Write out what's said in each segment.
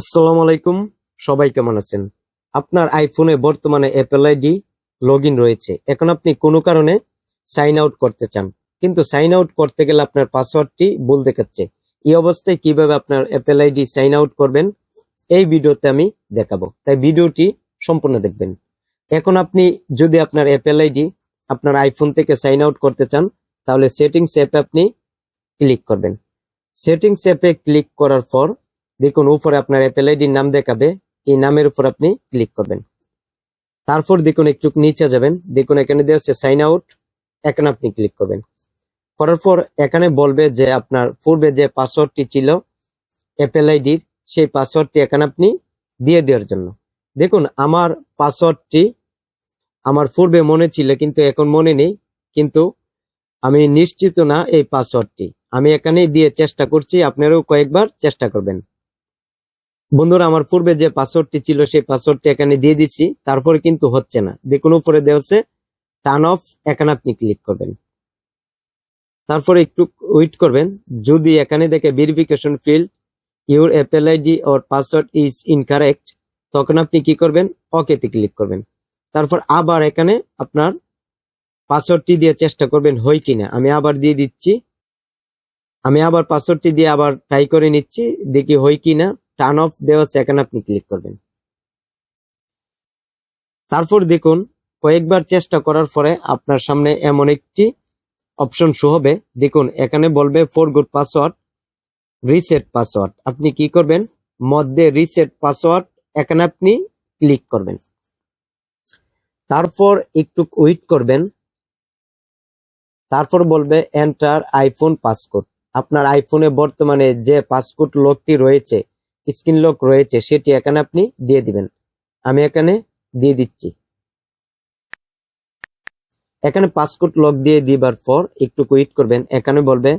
আসসালামু আলাইকুম। সবাই কেমন আছেন? আপনার আইফোনে বর্তমানে অ্যাপল আইডি লগ ইন রয়েছে। এখন আপনি কোনো কারণে সাইন আউট করতে চান, কিন্তু সাইন আউট করতে গেলে আপনার পাসওয়ার্ডটি ভুল দেখাচ্ছে। এই অবস্থায় কিভাবে আপনার অ্যাপল আইডি সাইন আউট করবেন এই ভিডিওতে আমি দেখাবো, তাই ভিডিওটি সম্পূর্ণ দেখবেন। এখন আপনি যদি আপনার অ্যাপল আইডি আপনার আইফোন থেকে সাইন আউট করতে চান, তাহলে সেটিংস অ্যাপে আপনি ক্লিক করবেন। সেটিংস অ্যাপে ক্লিক করার পর দেখুন উপরে আপনার অ্যাপল আইডির নাম দেখাবে, এই নামের উপর আপনি ক্লিক করবেন। তারপর দেখুন একটু নিচে যাবেন, দেখুন এখানে দেওয়া হচ্ছে সাইন আউট, এখানে আপনি ক্লিক করবেন। করার পর এখানে বলবে যে আপনার পূর্বে যে পাসওয়ার্ডটি ছিল অ্যাপল আইডির, সেই পাসওয়ার্ডটি এখানে আপনি দিয়ে দেওয়ার জন্য। দেখুন আমার পাসওয়ার্ডটি আমার পূর্বে মনে ছিল, কিন্তু এখন মনে নেই, কিন্তু আমি নিশ্চিত না এই পাসওয়ার্ডটি। আমি এখানে দিয়ে চেষ্টা করছি, আপনারাও কয়েকবার চেষ্টা করবেন। বন্ধুরা, আমার পূর্বে যে পাসওয়ার্ডটি ছিল সেই পাসওয়ার্ডটি এখানে দিয়ে দিচ্ছি, তারপরে কিন্তু হচ্ছে না। দেখুন উপরে দেওয়া হচ্ছে টার্ন অফ, এখানে আপনি ক্লিক করবেন। তারপরে একটু ওয়েট করবেন। যদি এখানে দেখে verification field your Apple ID or password is incorrect, তখন আপনি কি করবেন? ওকেতে ক্লিক করবেন। তারপর আবার এখানে আপনার পাসওয়ার্ডটি দিয়ে চেষ্টা করবেন হয় কিনা। আমি আবার দিয়ে দিচ্ছি, আমি আবার পাসওয়ার্ডটি দিয়ে আবার ট্রাই করে নিচ্ছি, দেখি হয় কিনা। টার্ন অফ দেওয়া আছে, এখানে আপনি ক্লিক করবেন। তারপর দেখুন কয়েকবার চেষ্টা করার পরে আপনার সামনে এমন একটি অপশন শো হবে। দেখুন এখানে বলবে ফরগট পাসওয়ার্ড, রিসেট পাসওয়ার্ড। আপনি কি করবেন? মধ্যে রিসেট পাসওয়ার্ড, এখানে আপনি ক্লিক করবেন। তারপর একটু ওয়েট করবেন। তারপর বলবে এন্টার আইফোন পাসকোড। আপনার আইফোনে বর্তমানে যে পাসকোড লকটি রয়েছে, স্ক্রিন লক রয়েছে, সেটি এখানে আপনি দিয়ে দিবেন। আমি এখানে দিয়ে দিচ্ছি। এখানে পাসকোড লক দিয়ে দিবার পর একটু ওয়েট করবেন। এখানে বলবে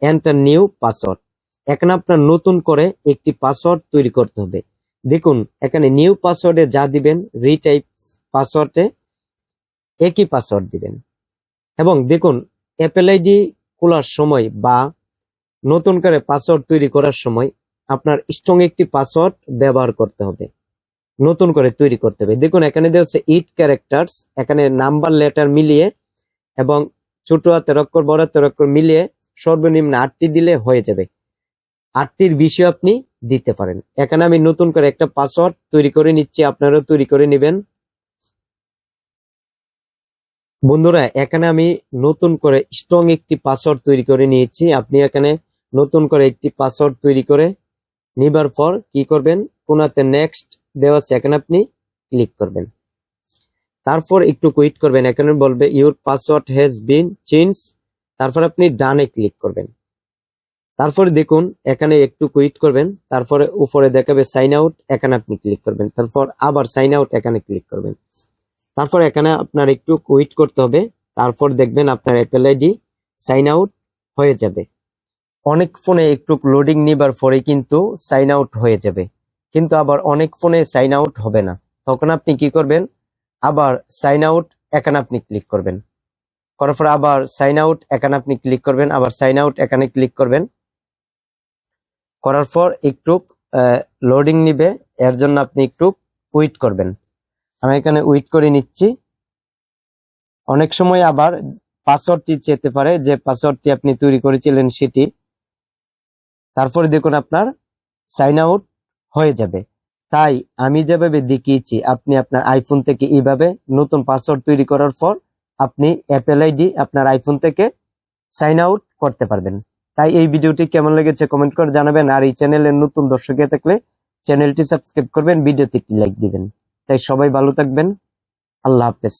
এন্টার নিউ পাসওয়ার্ড। এখানে আপনার নতুন করে একটি পাসওয়ার্ড তৈরি করতে হবে। দেখুন এখানে নিউ পাসওয়ার্ডে যা দিবেন, রিটাইপ পাসওয়ার্ডে একই পাসওয়ার্ড দিবেন। এবং দেখুন অ্যাপল আইডি খোলার সময় বা নতুন করে পাসওয়ার্ড তৈরি করার সময় আপনার স্ট্রং একটি পাসওয়ার্ড ব্যবহার করতে হবে, নতুন করে তৈরি করতে হবে। দেখুন এখানে দেওয়া হচ্ছে 8 ক্যারেক্টার্স, এখানে নাম্বার লেটার মিলিয়ে এবং ছোট হাতের অক্ষর বড় হাতের অক্ষর মিলিয়ে সর্বনিম্ন 8টি দিলে হয়ে যাবে। 8টির বেশি আপনি দিতে পারেন। এখানে আমি নতুন করে একটা পাসওয়ার্ড তৈরি করে নিচ্ছি, আপনারাও তৈরি করে নেবেন। বন্ধুরা, এখানে আমি নতুন করে স্ট্রং একটি পাসওয়ার্ড তৈরি করে নিয়েছি। আপনি এখানে নতুন করে একটি পাসওয়ার্ড তৈরি করে নিবার পর কি করবেন? কোনাতে নেক্সট দেওয়া আছে, এখানে আপনি ক্লিক করবেন। তারপর একটু ওয়েট করবেন। এখানে বলবে your password has been change, তারপর আপনি ডানে ক্লিক করবেন। তারপরে দেখুন এখানে একটু ওয়েট করবেন। তারপরে উপরে দেখাবে সাইন আউট, এখানে আপনি ক্লিক করবেন। তারপর আবার সাইন আউট, এখানে ক্লিক করবেন। তারপর এখানে আপনার একটু ওয়েট করতে হবে। তারপর দেখবেন আপনার অ্যাপল আইডি সাইন আউট হয়ে যাবে। অনেক ফোনে একটু লোডিং নিবার পরে কিন্তু সাইন আউট হয়ে যাবে, কিন্তু আবার অনেক ফোনে সাইন আউট হবে না। তখন আপনি কি করবেন? আবার সাইন আউট, এখানে আপনি ক্লিক করবেন। করার পর আবার সাইন আউট, এখানে আপনি ক্লিক করবেন। আবার সাইন আউট, এখানে ক্লিক করবেন। করার পর একটু লোডিং নিবে, এর জন্য আপনি একটু ওয়েট করবেন। আমি এখানে ওয়েট করে নিচ্ছি। অনেক সময় আবার পাসওয়ার্ডটি চেতে পারে, যে পাসওয়ার্ডটি আপনি তৈরি করেছিলেন সেটি। তারপরে দেখুন আপনার সাইন আউট হয়ে যাবে। তাই আমি যেভাবে দেখিয়েছি, আপনি আপনার আইফোন থেকে এইভাবে নতুন পাসওয়ার্ড তৈরি করার পর আপনি অ্যাপল আইডি আপনার আইফোন থেকে সাইন আউট করতে পারবেন। তাই এই ভিডিওটি কেমন লেগেছে কমেন্ট করে জানাবেন। আর এই চ্যানেলের নতুন দর্শক হয়ে থাকলে চ্যানেলটি সাবস্ক্রাইব করবেন, ভিডিওতে একটি লাইক দিবেন। তাই সবাই ভালো থাকবেন। আল্লাহ হাফেজ।